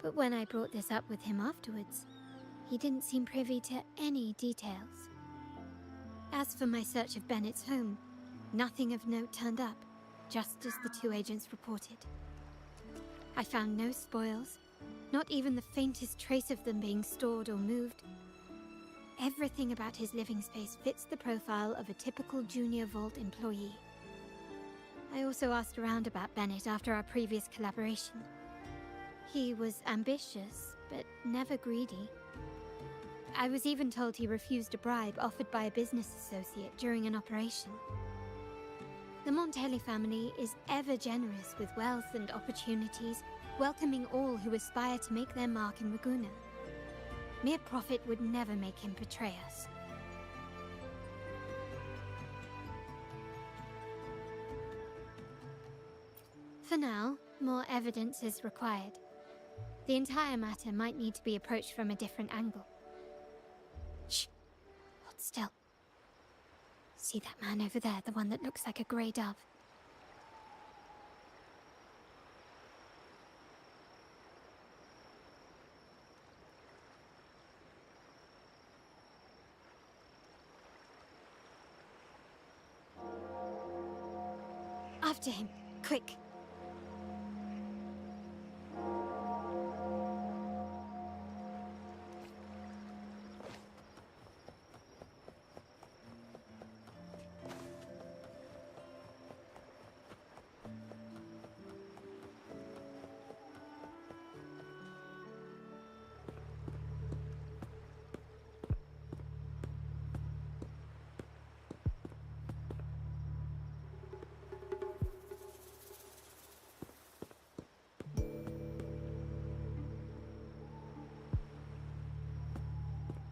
But when I brought this up with him afterwards, he didn't seem privy to any details. As for my search of Bennett's home, nothing of note turned up, just as the two agents reported. I found no spoils, not even the faintest trace of them being stored or moved. Everything about his living space fits the profile of a typical junior vault employee. I also asked around about Bennett after our previous collaboration. He was ambitious, but never greedy. I was even told he refused a bribe offered by a business associate during an operation. The Montelli family is ever generous with wealth and opportunities, welcoming all who aspire to make their mark in Ragusa. Mere profit would never make him betray us. For now, more evidence is required. The entire matter might need to be approached from a different angle. Shh! Hold still. See that man over there, the one that looks like a grey dove? After him, quick!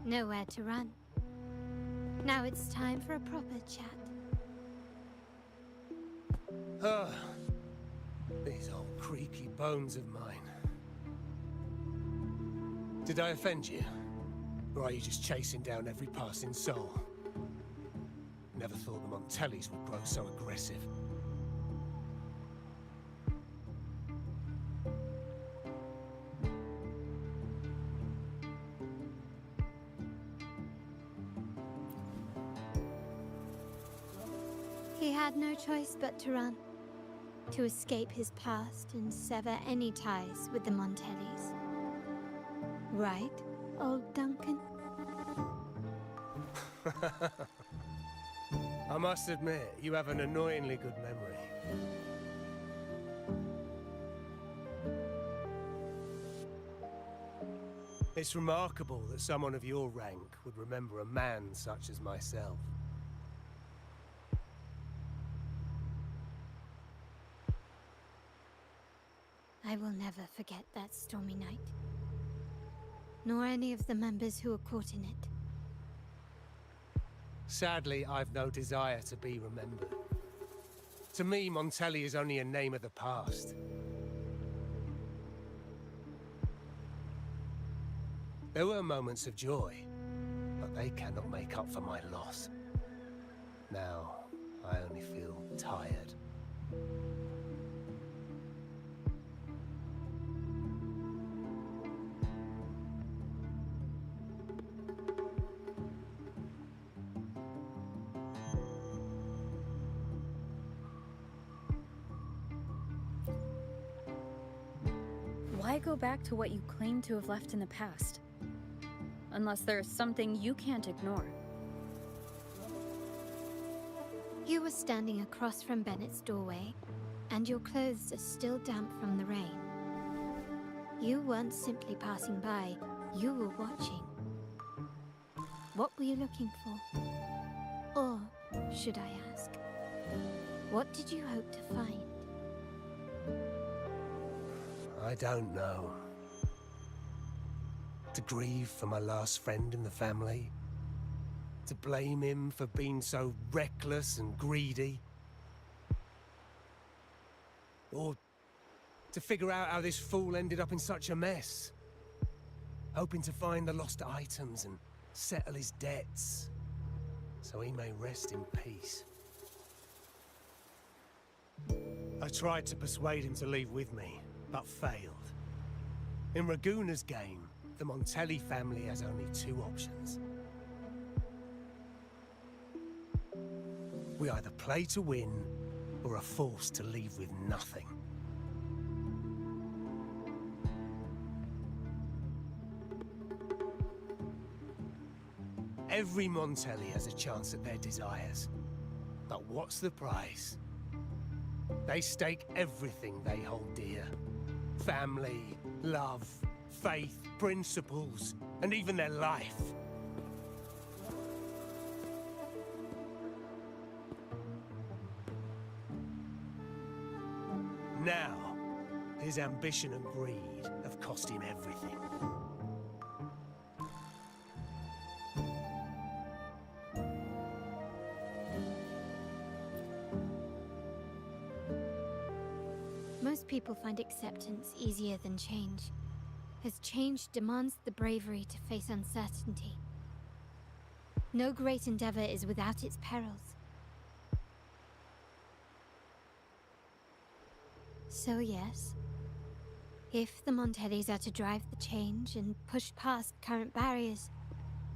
Nowhere to run. Now it's time for a proper chat. Ah, these old creaky bones of mine. Did I offend you? Or are you just chasing down every passing soul? Never thought the Montellis would grow so aggressive. He had no choice but to run, to escape his past and sever any ties with the Montellis. Right, old Duncan? I must admit, you have an annoyingly good memory. It's remarkable that someone of your rank would remember a man such as myself. I will never forget that stormy night. Nor any of the members who were caught in it. Sadly, I've no desire to be remembered. To me, Montelli is only a name of the past. There were moments of joy, but they cannot make up for my loss. Now, I only feel tired. Why go back to what you claim to have left in the past? Unless there is something you can't ignore. You were standing across from Bennett's doorway, and your clothes are still damp from the rain. You weren't simply passing by, you were watching. What were you looking for? Or, should I ask, what did you hope to find? I don't know. To grieve for my last friend in the family? To blame him for being so reckless and greedy? Or to figure out how this fool ended up in such a mess? Hoping to find the lost items and settle his debts, so he may rest in peace. I tried to persuade him to leave with me, but failed. In Raguna's game, the Montelli family has only two options. We either play to win, or are forced to leave with nothing. Every Montelli has a chance at their desires. But what's the prize? They stake everything they hold dear. Family, love, faith, principles, and even their life. Now, his ambition and greed have cost him everything. Most people find acceptance easier than change, as change demands the bravery to face uncertainty. No great endeavor is without its perils. So yes, if the Montellis are to drive the change and push past current barriers,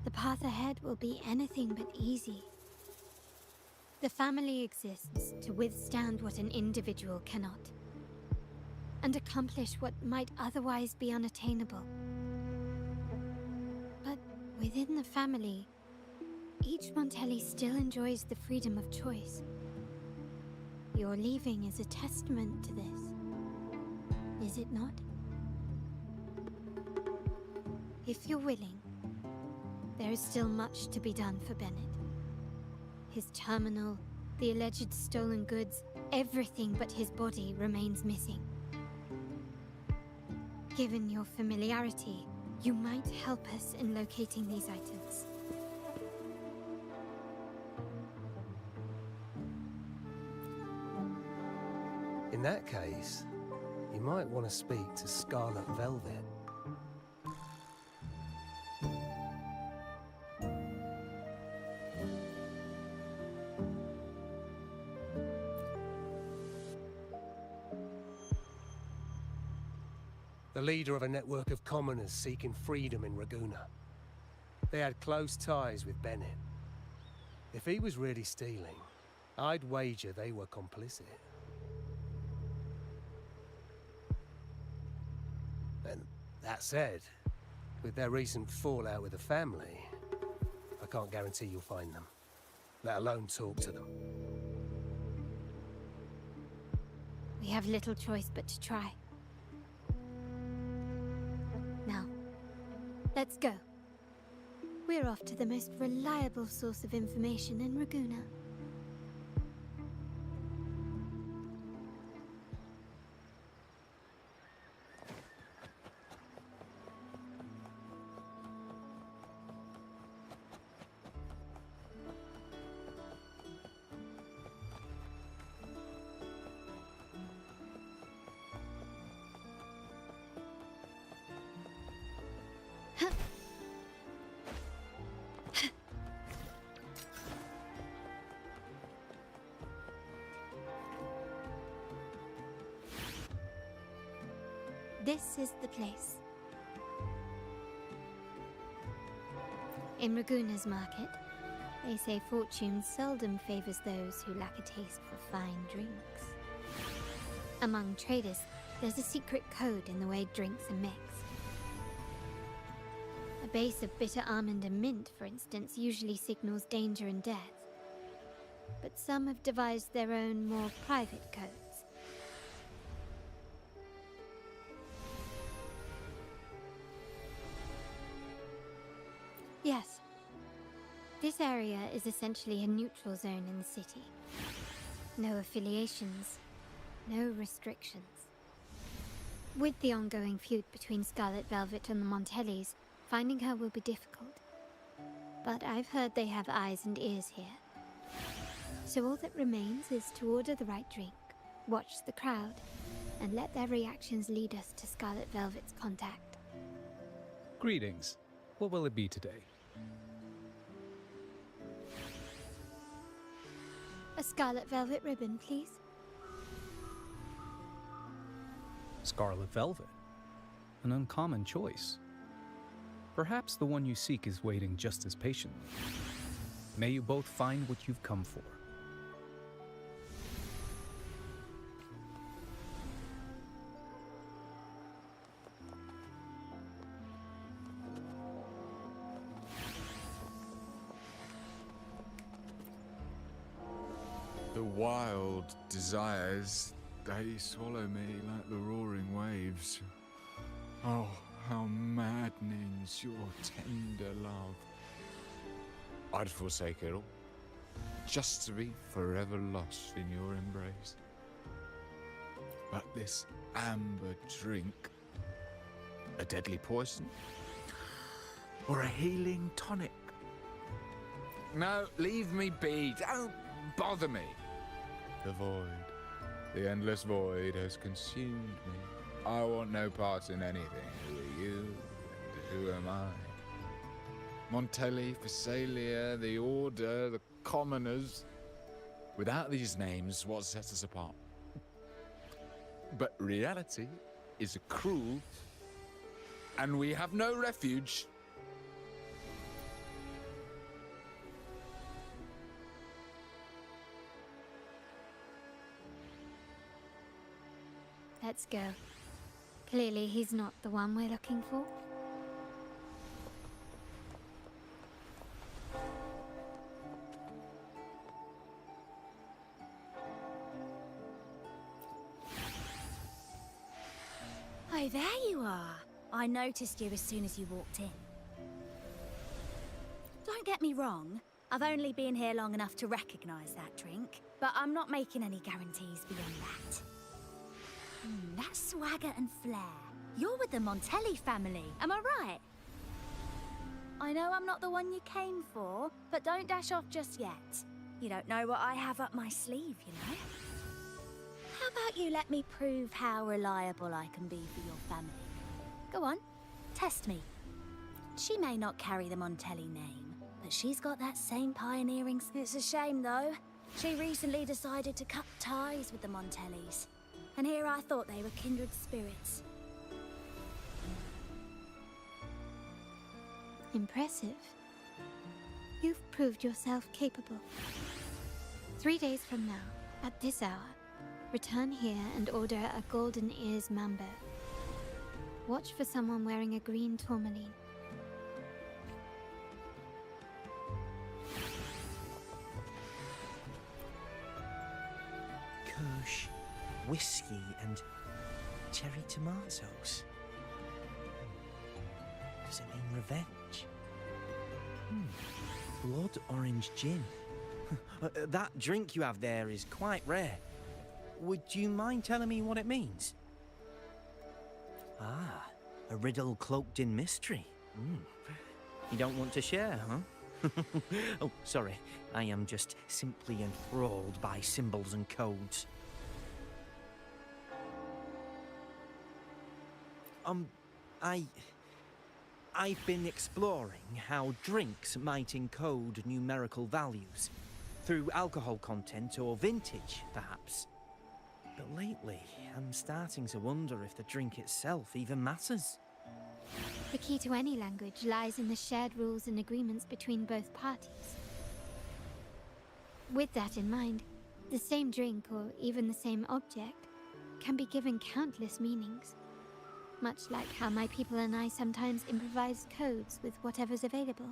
the path ahead will be anything but easy. The family exists to withstand what an individual cannot, and accomplish what might otherwise be unattainable. But within the family, each Montelli still enjoys the freedom of choice. Your leaving is a testament to this, is it not? If you're willing, there is still much to be done for Bennett. His terminal, the alleged stolen goods, everything but his body remains missing. Given your familiarity, you might help us in locating these items. In that case, you might want to speak to Scarlet Velvet. The leader of a network of commoners seeking freedom in Raguna. They had close ties with Bennett. If he was really stealing, I'd wager they were complicit. And that said, with their recent fallout with the family, I can't guarantee you'll find them, let alone talk to them. We have little choice but to try. Now, let's go. We're off to the most reliable source of information in Raguna. This is the place. In Raguna's market, they say fortune seldom favors those who lack a taste for fine drinks. Among traders, there's a secret code in the way drinks are mixed. A base of bitter almond and mint, for instance, usually signals danger and death. But some have devised their own, more private codes. Yes. This area is essentially a neutral zone in the city. No affiliations, no restrictions. With the ongoing feud between Scarlet Velvet and the Montellis, finding her will be difficult. But I've heard they have eyes and ears here. So all that remains is to order the right drink, watch the crowd, and let their reactions lead us to Scarlet Velvet's contact. Greetings. What will it be today? A Scarlet Velvet ribbon, please. Scarlet Velvet. An uncommon choice. Perhaps the one you seek is waiting just as patiently. May you both find what you've come for. The wild desires, they swallow me like the roaring waves. Oh, how maddening's your tender love. I'd forsake it all, just to be forever lost in your embrace. But this amber drink, a deadly poison, or a healing tonic? No, leave me be, don't bother me. The void, the endless void has consumed me. I want no part in anything. Who are you, and who am I? Montelli, Phasalia, the Order, the Commoners. Without these names, what sets us apart? But reality is cruel, and we have no refuge. Let's go. Clearly he's not the one we're looking for. Oh, there you are. I noticed you as soon as you walked in. Don't get me wrong, I've only been here long enough to recognize that drink, but I'm not making any guarantees beyond that. That swagger and flair. You're with the Montelli family, am I right? I know I'm not the one you came for, but don't dash off just yet. You don't know what I have up my sleeve, you know? How about you let me prove how reliable I can be for your family? Go on, test me. She may not carry the Montelli name, but she's got that same pioneering... It's a shame, though. She recently decided to cut ties with the Montellis. And here I thought they were kindred spirits. Impressive. You've proved yourself capable. 3 days from now, at this hour, return here and order a golden ears mambo. Watch for someone wearing a green tourmaline. Kush, whiskey, and cherry tomatoes. Does it mean revenge? Blood orange gin. That drink you have there is quite rare. Would you mind telling me what it means? Ah, a riddle cloaked in mystery. You don't want to share, huh? Oh, sorry. I am just simply enthralled by symbols and codes. I've been exploring how drinks might encode numerical values. Through alcohol content or vintage, perhaps. But lately, I'm starting to wonder if the drink itself even matters. The key to any language lies in the shared rules and agreements between both parties. With that in mind, the same drink or even the same object can be given countless meanings. Much like how my people and I sometimes improvise codes with whatever's available.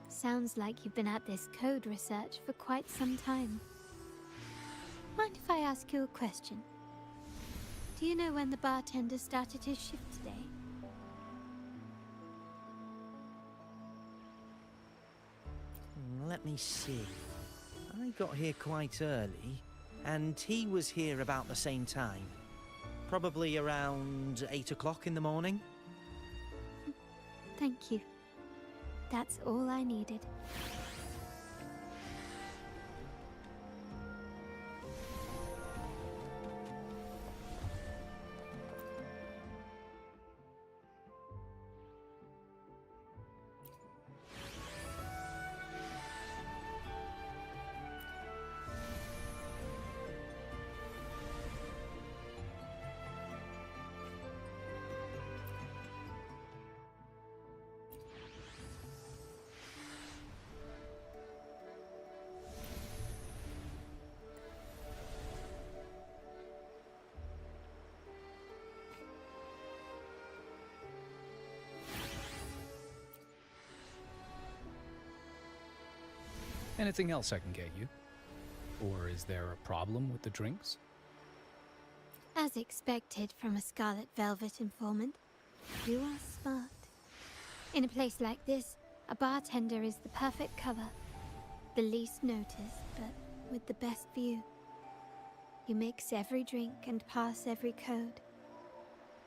Sounds like you've been at this code research for quite some time. Mind if I ask you a question? Do you know when the bartender started his shift today? Let me see. I got here quite early, and he was here about the same time. Probably around 8 o'clock in the morning. Thank you. That's all I needed. Anything else I can get you? Or is there a problem with the drinks? As expected from a Scarlet Velvet informant, you are smart. In a place like this, a bartender is the perfect cover. The least noticed, but with the best view. You mix every drink and pass every code.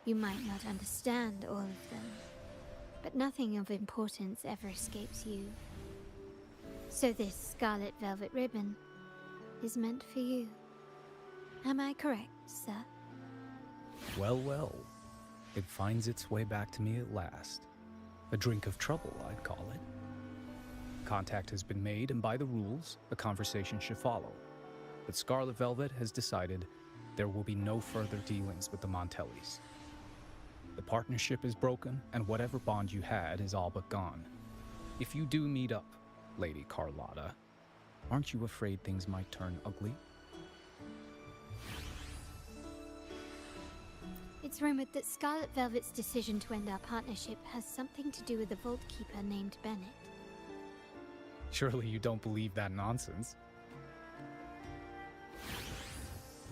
You might not understand all of them, but nothing of importance ever escapes you. So this Scarlet Velvet ribbon is meant for you. Am I correct, sir? Well, well. It finds its way back to me at last. A drink of trouble, I'd call it. Contact has been made, and by the rules, a conversation should follow. But Scarlet Velvet has decided there will be no further dealings with the Montellis. The partnership is broken, and whatever bond you had is all but gone. If you do meet up, Lady Carlotta, aren't you afraid things might turn ugly? It's rumored that Scarlet Velvet's decision to end our partnership has something to do with a vault keeper named Bennett. Surely you don't believe that nonsense.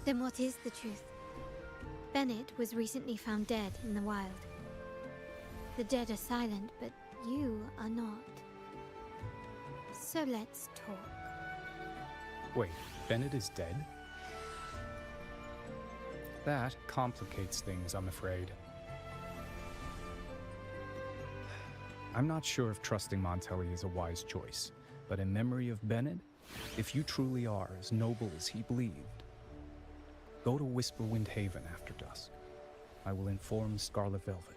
Then what is the truth? Bennett was recently found dead in the wild. The dead are silent, but you are not. So let's talk. Wait, Bennett is dead? That complicates things, I'm afraid. I'm not sure if trusting Montelli is a wise choice, but in memory of Bennett, if you truly are as noble as he believed, go to Whisperwind Haven after dusk. I will inform Scarlet Velvet.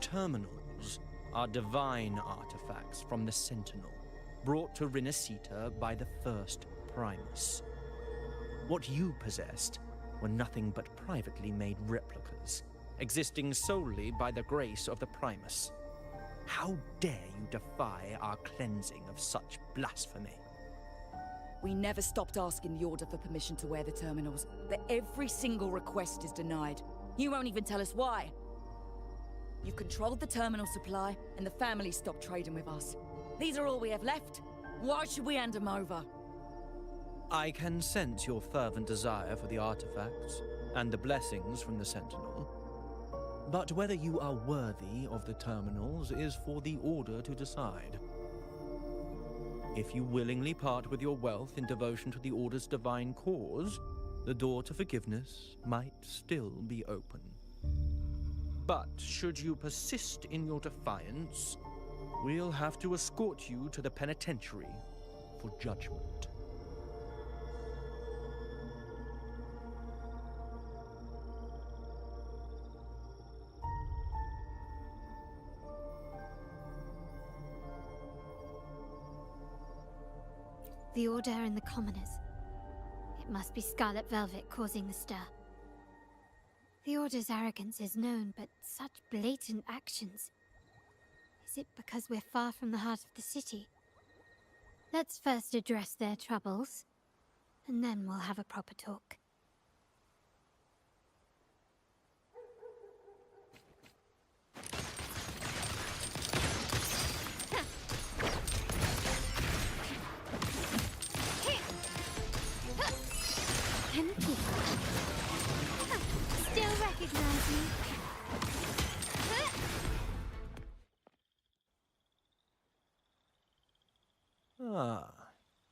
Terminals are divine artifacts from the Sentinel, brought to Rinascita by the first Primus. What you possessed were nothing but privately made replicas, existing solely by the grace of the Primus. How dare you defy our cleansing of such blasphemy? We never stopped asking the Order for permission to wear the terminals, but every single request is denied. You won't even tell us why. You've controlled the terminal supply, and the family stopped trading with us. These are all we have left. Why should we hand them over? I can sense your fervent desire for the artifacts and the blessings from the Sentinel. But whether you are worthy of the terminals is for the Order to decide. If you willingly part with your wealth in devotion to the Order's divine cause, the door to forgiveness might still be open. But should you persist in your defiance, we'll have to escort you to the penitentiary for judgment. The Order and the Commoners. It must be Scarlet Velvet causing the stir. The Order's arrogance is known, but such blatant actions. Is it because we're far from the heart of the city? Let's first address their troubles, and then we'll have a proper talk. Still recognize me? Ah,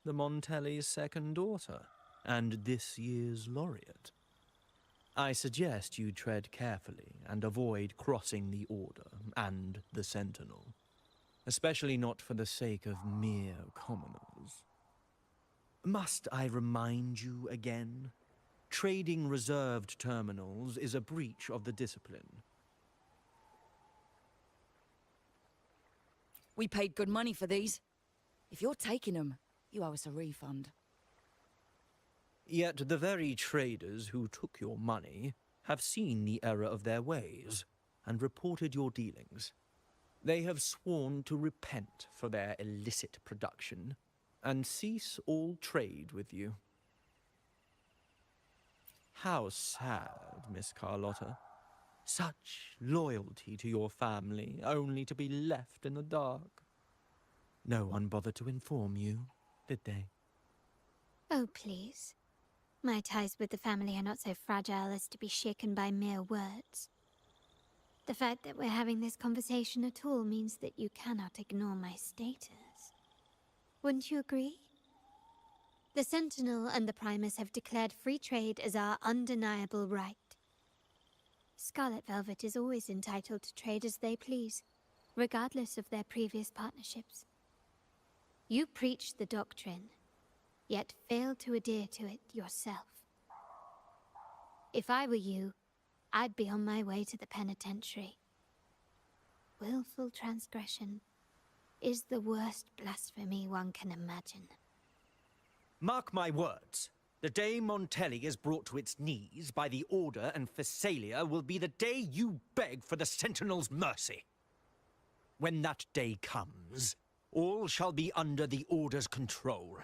the Montelli's second daughter, and this year's laureate. I suggest you tread carefully and avoid crossing the Order and the Sentinel. especially not for the sake of mere commoners. Must I remind you again? Trading reserved terminals is a breach of the discipline. We paid good money for these. If you're taking them, you owe us a refund. Yet the very traders who took your money have seen the error of their ways and reported your dealings. They have sworn to repent for their illicit production and cease all trade with you. How sad, Miss Carlotta. Such loyalty to your family, only to be left in the dark. No one bothered to inform you, did they? Oh, please. My ties with the family are not so fragile as to be shaken by mere words. The fact that we're having this conversation at all means that you cannot ignore my status. Wouldn't you agree? The Sentinel and the Primus have declared free trade as our undeniable right. Scarlet Velvet is always entitled to trade as they please, regardless of their previous partnerships. You preach the doctrine, yet fail to adhere to it yourself. If I were you, I'd be on my way to the penitentiary. Willful transgression is the worst blasphemy one can imagine. Mark my words. The day Montelli is brought to its knees by the Order and Phasalia will be the day you beg for the Sentinel's mercy. When that day comes, all shall be under the Order's control,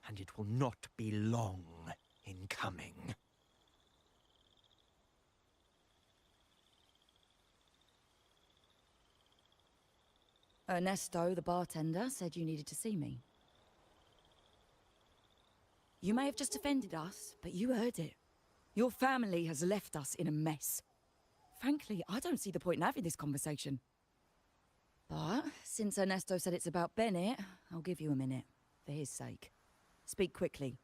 and it will not be long in coming. Ernesto, the bartender, said you needed to see me. You may have just offended us, but you heard it. Your family has left us in a mess. Frankly, I don't see the point in having this conversation. But since Ernesto said it's about Bennett, I'll give you a minute, for his sake. Speak quickly.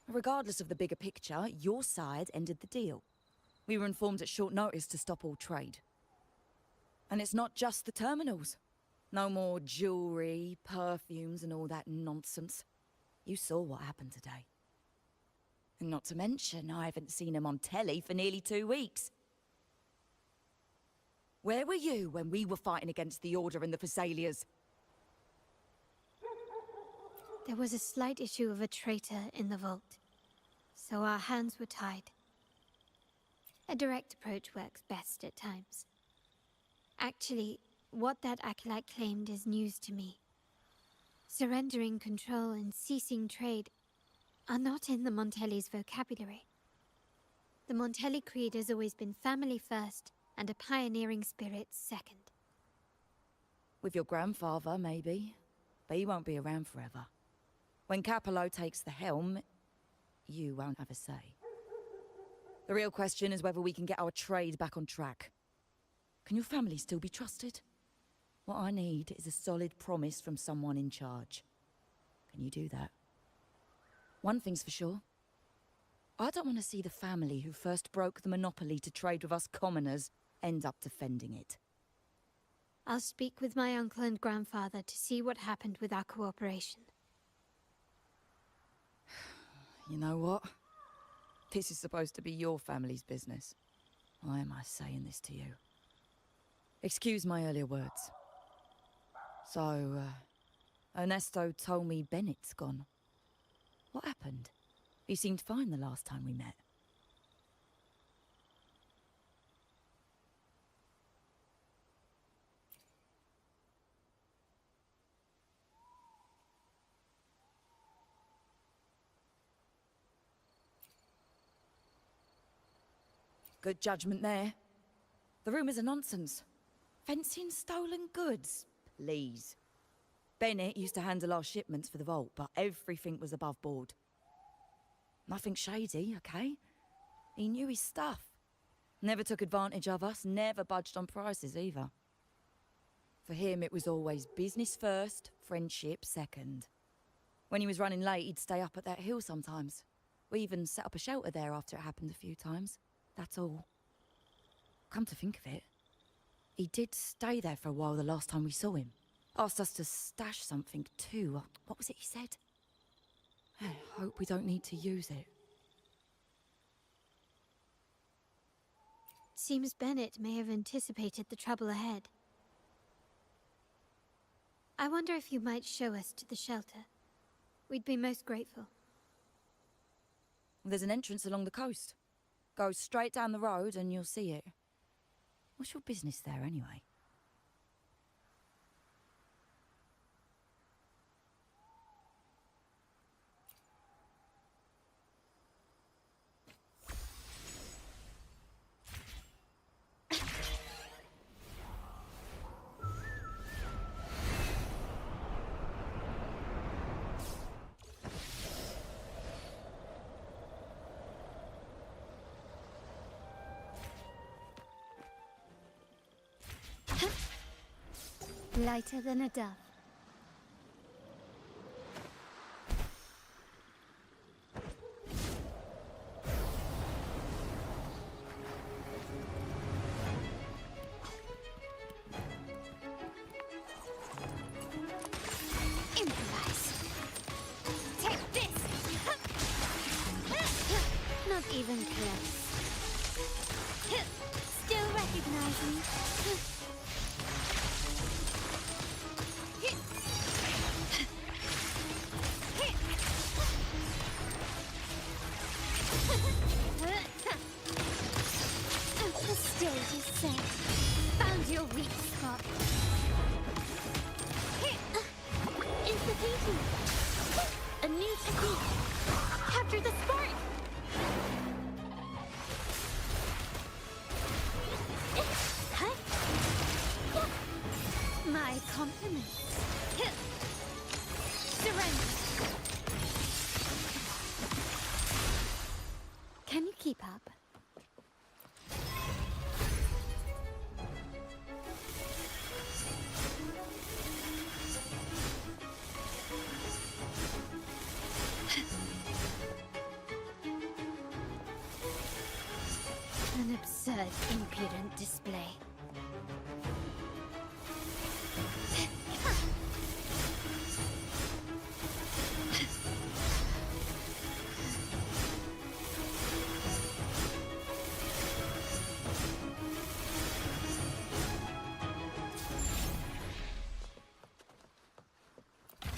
Regardless of the bigger picture, your side ended the deal. We were informed at short notice to stop all trade. And it's not just the terminals. No more jewelry, perfumes, and all that nonsense. You saw what happened today. And not to mention, I haven't seen him on telly for nearly 2 weeks. Where were you when we were fighting against the Order and the Phasalias? There was a slight issue of a traitor in the vault, so our hands were tied. A direct approach works best at times. Actually, what that acolyte claimed is news to me. Surrendering control and ceasing trade are not in the Montelli's vocabulary. The Montelli creed has always been family first and a pioneering spirit second. With your grandfather, maybe. But he won't be around forever. When Capello takes the helm, you won't have a say. The real question is whether we can get our trade back on track. Can your family still be trusted? What I need is a solid promise from someone in charge. Can you do that? One thing's for sure. I don't want to see the family who first broke the monopoly to trade with us commoners end up defending it. I'll speak with my uncle and grandfather to see what happened with our cooperation. You know what? This is supposed to be your family's business. Why am I saying this to you? Excuse my earlier words. So, Ernesto told me Bennett's gone. What happened? He seemed fine the last time we met. Good judgment there. The rumours are nonsense. Fencing stolen goods, please. Bennett used to handle our shipments for the vault, but everything was above board. Nothing shady, okay? He knew his stuff. Never took advantage of us, never budged on prices either. For him, it was always business first, friendship second. When he was running late, he'd stay up at that hill sometimes. We even set up a shelter there after it happened a few times. That's all. Come to think of it, he did stay there for a while the last time we saw him. Asked us to stash something too. What was it he said? Hope we don't need to use it. Seems Bennett may have anticipated the trouble ahead. I wonder if you might show us to the shelter. We'd be most grateful. There's an entrance along the coast. Go straight down the road and you'll see it. What's your business there anyway? Lighter than a dove. Improvise. Take this! Not even close. Still recognizing. The stage is set. Found your weak spot. Institution. A new technique. Capture the spark. My compliments. Surrender. Can you keep up? An absurd, impudent display.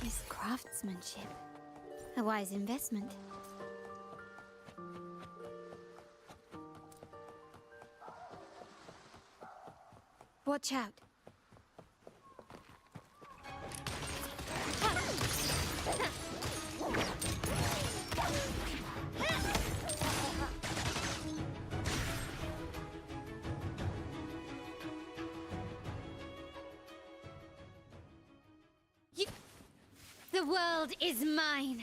This craftsmanship. A wise investment. Watch out. The world is mine.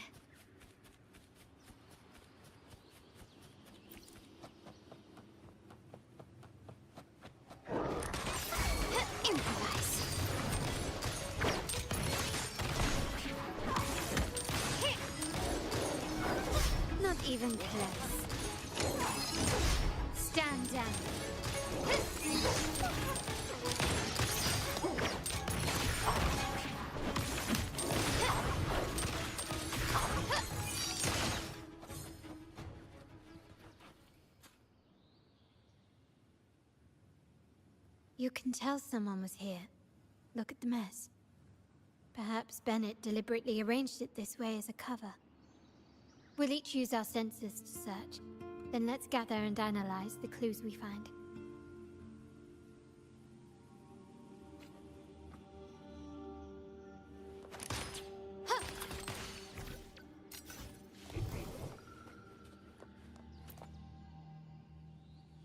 Improvise. Not even close. Stand down. You can tell someone was here. Look at the mess. Perhaps Bennett deliberately arranged it this way as a cover. We'll each use our senses to search. Then let's gather and analyze the clues we find.